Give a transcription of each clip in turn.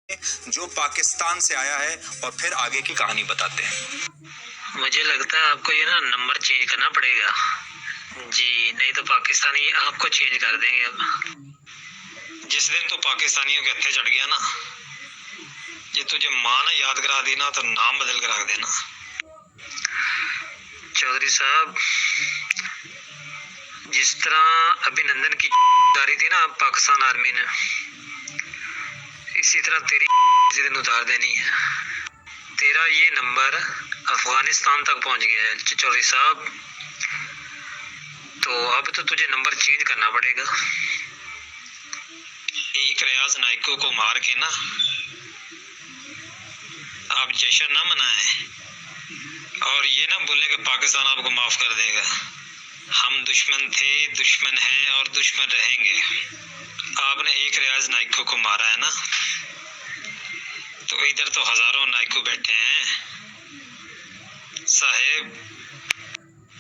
जो पाकिस्तान से आया है और फिर आगे की कहानी बताते हैं। मुझे लगता है आपको ये ना नंबर चेंज करना पड़ेगा जी, नहीं तो पाकिस्तानी आपको चेंज कर देंगे। अब जिस दिन तो पाकिस्तानियों के हत्थे चढ़ गया ना, ये तुझे माँ ना याद करा दी ना तो नाम बदल कर रख देना। चौधरी साहब, जिस तरह अभिनंदन की उतारी थी ना पाकिस्तान आर्मी ने, इसी तरह तेरी किसी दिन उतार देनी है। तेरा ये नंबर अफगानिस्तान तक पहुंच गया है चौधरी साहब, तो अब तो तुझे नंबर चेंज करना पड़ेगा। एक रियाज नाइको को मार के ना आप जश्न ना मनाएं और ये ना बोले कि पाकिस्तान आपको माफ कर देगा। हम दुश्मन थे, दुश्मन हैं और दुश्मन रहेंगे। आपने एक रियाज नाइको को मारा है ना, तो इधर तो हजारों नाइको बैठे हैं साहेब।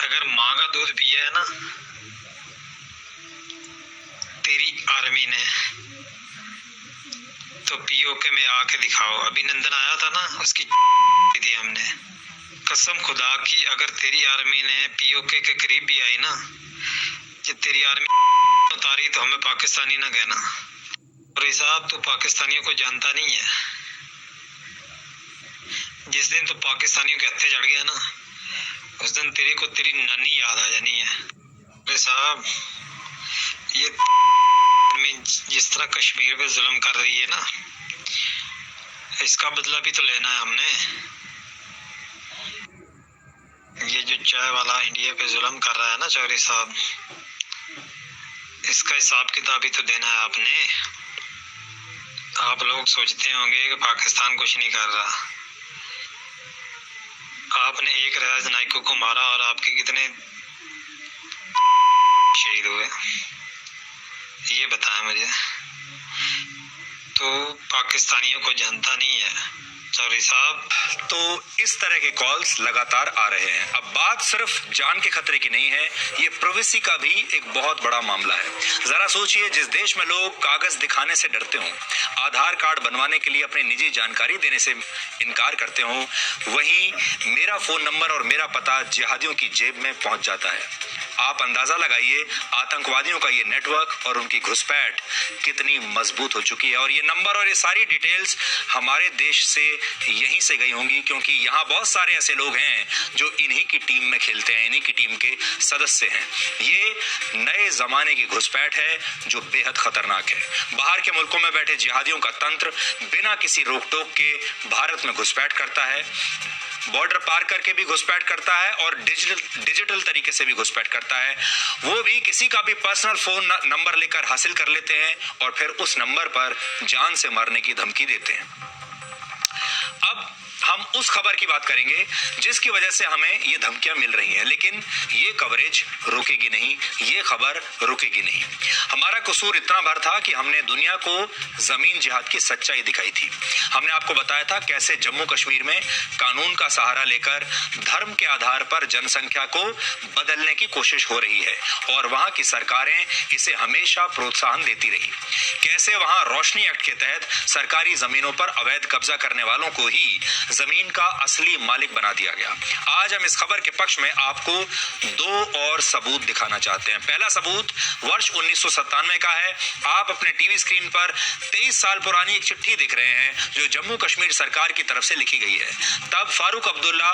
अगर माँ का दूध पिया है ना तेरी आर्मी ने, तो पीओके में आके दिखाओ। अभिनंदन आया था ना, उसकी दी हमने। कसम खुदा की, अगर तेरी आर्मी ने पीओके के करीब भी आई ना, कि तेरी आर्मी उतारी तो हमें पाकिस्तानी ना कहना। और साहब तो पाकिस्तानियों को जानता नहीं है। जिस दिन तो पाकिस्तानियों के हत्थे चढ़ गया ना, उस दिन तेरे को तेरी नानी याद आ जानी है। अरे साहब, ये में जिस तरह कश्मीर पे जुल्म कर रही है ना, इसका बदला भी तो लेना है हमने। ये जो चाय वाला इंडिया पे जुल्म कर रहा है ना चौधरी साहब, इसका हिसाब किताब भी तो देना है आपने। आप लोग सोचते होंगे कि पाकिस्तान कुछ नहीं कर रहा। आपने एक रियाज नाइको को मारा और आपके कितने शहीद हुए ये बताया मुझे। तो पाकिस्तानियों को जानता नहीं है चौधरी साहब। तो इस तरह के कॉल्स लगातार आ रहे हैं। अब बात सिर्फ जान के खतरे की नहीं है, ये प्राइवेसी का भी एक बहुत बड़ा मामला है। जरा सोचिए, जिस देश में लोग कागज दिखाने से डरते हों, आधार कार्ड बनवाने के लिए अपनी निजी जानकारी देने से इनकार करते हों, वहीं मेरा फोन नंबर और मेरा पता जिहादियों की जेब में पहुंच जाता है। आप अंदाजा लगाइए आतंकवादियों का ये नेटवर्क और उनकी घुसपैठ कितनी मजबूत हो चुकी है। और ये नंबर और ये सारी डिटेल्स हमारे देश से यहीं से गई होंगी, क्योंकि यहाँ बहुत सारे ऐसे लोग हैं जो इन्हीं की टीम में खेलते हैं, इन्हीं की टीम के सदस्य हैं। ये नए जमाने की घुसपैठ है जो बेहद खतरनाक है। बाहर के मुल्कों में बैठे जिहादियों का तंत्र बिना किसी रोक टोक के भारत में घुसपैठ करता है, बॉर्डर पार करके भी घुसपैठ करता है और डिजिटल तरीके से भी घुसपैठ करता है। वो भी किसी का भी पर्सनल फोन नंबर लेकर हासिल कर लेते हैं और फिर उस नंबर पर जान से मारने की धमकी देते हैं। अब हम उस खबर की बात करेंगे जिसकी वजह से हमें ये धमकियां मिल रही हैं, लेकिन ये कवरेज रुकेगी नहीं, ये खबर रुकेगी नहीं। हमारा कसूर इतना भर था कि हमने दुनिया को जमीन जिहाद की सच्चाई दिखाई थी। हमने आपको बताया था कैसे जम्मू कश्मीर में कानून का सहारा लेकर धर्म के आधार पर जनसंख्या को बदलने की कोशिश हो रही है और वहां की सरकारें इसे हमेशा प्रोत्साहन देती रही। कैसे वहां रोशनी एक्ट के तहत सरकारी जमीनों पर अवैध कब्जा करने वालों को ही जमीन का असली मालिक बना दिया गया। आज हम इस खबर के पक्ष में आपको दो और सबूत दिखाना चाहते हैं। पहला सबूत वर्ष 1997 का है। आप अपने टीवी स्क्रीन पर 23 साल पुरानी एक चिट्ठी दिख रहे हैं जो जम्मू कश्मीर सरकार की तरफ से लिखी गई है। तब फारूक अब्दुल्ला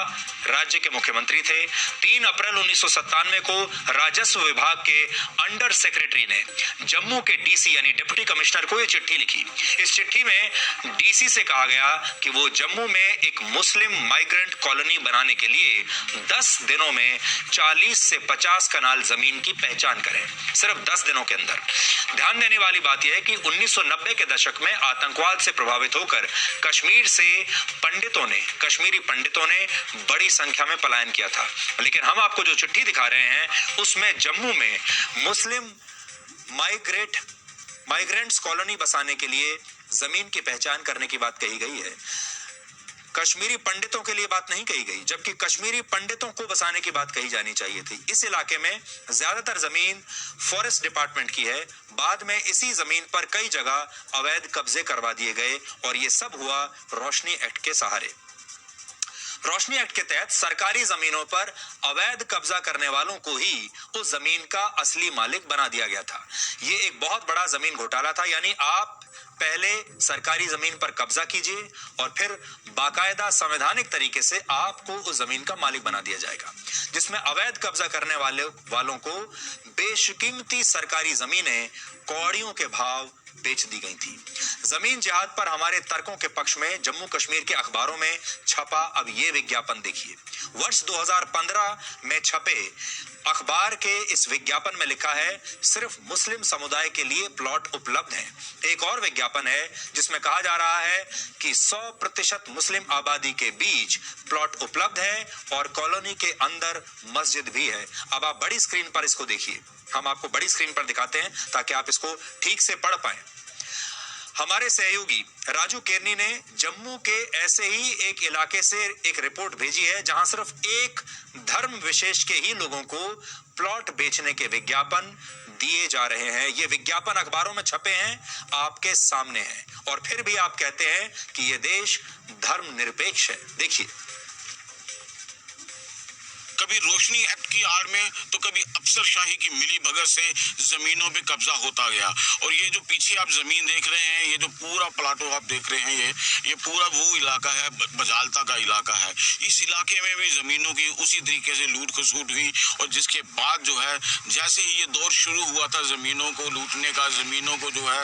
राज्य के मुख्यमंत्री थे। 3 अप्रैल 1997 को राजस्व विभाग के अंडर सेक्रेटरी ने जम्मू के डीसी यानी डिप्टी कमिश्नर को यह चिट्ठी लिखी। इस चिट्ठी में डीसी से कहा गया कि वो जम्मू में एक मुस्लिम माइग्रेंट कॉलोनी बनाने के लिए 10 दिनों में 40 से 50 कनाल जमीन की पहचान करें, सिर्फ 10 दिनों के अंदर। ध्यान देने वाली बात यह है कि 1990 के दशक में आतंकवाद से प्रभावित होकर कश्मीर से कश्मीरी पंडितों ने बड़ी संख्या में पलायन किया था, लेकिन हम आपको जो चिट्ठी दिखा रहे हैं उसमें जम्मू में मुस्लिम माइग्रेंट्स कॉलोनी बसाने के लिए जमीन की पहचान करने की बात कही गई है। कश्मीरी पंडितों के लिए बात नहीं कही गई, जबकि कश्मीरी पंडितों को बसाने की बात कही जानी चाहिए थी। इस इलाके में ज्यादातर जमीन फॉरेस्ट डिपार्टमेंट की है। बाद में इसी जमीन पर कई जगह अवैध कब्जे करवा दिए गए और ये सब हुआ रोशनी एक्ट के सहारे। रोशनी एक्ट के तहत सरकारी जमीनों पर अवैध कब्जा करने वालों को ही उस जमीन का असली मालिक बना दिया गया था। ये एक बहुत बड़ा जमीन घोटाला था, यानी आप पहले सरकारी जमीन पर कब्जा कीजिए और फिर बाकायदा संवैधानिक तरीके से आपको उस जमीन का मालिक बना दिया जाएगा, जिसमें अवैध कब्जा करने वालों को बेशकीमती सरकारी जमीनें कौड़ियों के भाव बेच दी गई थी। जमीन जिहाद पर हमारे तर्कों के पक्ष में जम्मू कश्मीर के अखबारों में छपा अब ये विज्ञापन देखिए। वर्ष 2015 में छपे अखबार के इस विज्ञापन में लिखा है, सिर्फ मुस्लिम समुदाय के लिए प्लॉट उपलब्ध हैं। एक और विज्ञापन है जिसमें कहा जा रहा है कि 100% मुस्लिम आबादी के बीच प्लॉट उपलब्ध है और कॉलोनी के अंदर मस्जिद भी है। अब आप बड़ी स्क्रीन पर इसको देखिए, हम आपको बड़ी स्क्रीन पर दिखाते हैं ताकि आप इसको ठीक से पढ़ पाएं। हमारे सहयोगी राजू केरनी ने जम्मू के ऐसे ही एक इलाके से एक रिपोर्ट भेजी है जहां सिर्फ एक धर्म विशेष के ही लोगों को प्लॉट बेचने के विज्ञापन दिए जा रहे हैं। ये विज्ञापन अखबारों में छपे हैं, आपके सामने हैं, और फिर भी आप कहते हैं कि ये देश धर्मनिरपेक्ष है। देखिए, कभी रोशनी एक्ट की आड़ में तो कभी अफसरशाही की मिली भगत से जमीनों पे कब्जा होता गया। और ये जो पीछे आप जमीन देख रहे हैं, ये जो पूरा प्लाटो आप देख रहे हैं, ये पूरा वो इलाका है, बजालता का इलाका है। इस इलाके में भी जमीनों की उसी तरीके से लूट खसूट हुई और जिसके बाद जो है जैसे ही ये दौर शुरू हुआ था जमीनों को लूटने का, जमीनों को जो है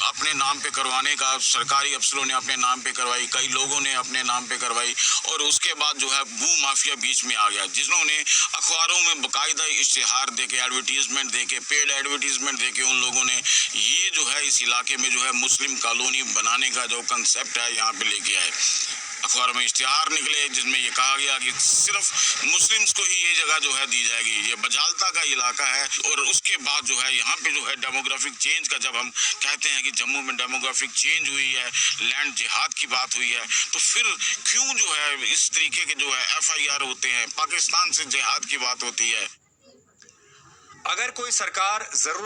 अपने नाम पे करवाने का, सरकारी अफसरों ने अपने नाम पे करवाई, कई लोगों ने अपने नाम पे करवाई, और उसके बाद जो है भू माफिया बीच में आ गया, जिन्होंने अखबारों में बाकायदा इश्तिहार देके, एडवर्टीजमेंट देके, पेड एडवर्टीजमेंट देके उन लोगों ने ये जो है इस इलाके में जो है मुस्लिम कॉलोनी बनाने का जो कंसेप्ट है यहाँ पे लेके आए। अखबारों में इश्तिहार निकले जिसमें ये कहा गया कि सिर्फ मुस्लिम्स को ही ये जगह जो है दी जाएगी। ये बजालता का इलाका है। और उसके बाद जो है यहाँ पे जो है डेमोग्राफिक चेंज का, जब हम कहते हैं कि जम्मू में डेमोग्राफिक चेंज हुई है, लैंड जिहाद की बात हुई है, तो फिर क्यों जो है इस तरीके के जो है FIR होते हैं, पाकिस्तान से जिहाद की बात होती है। अगर कोई सरकार जरूर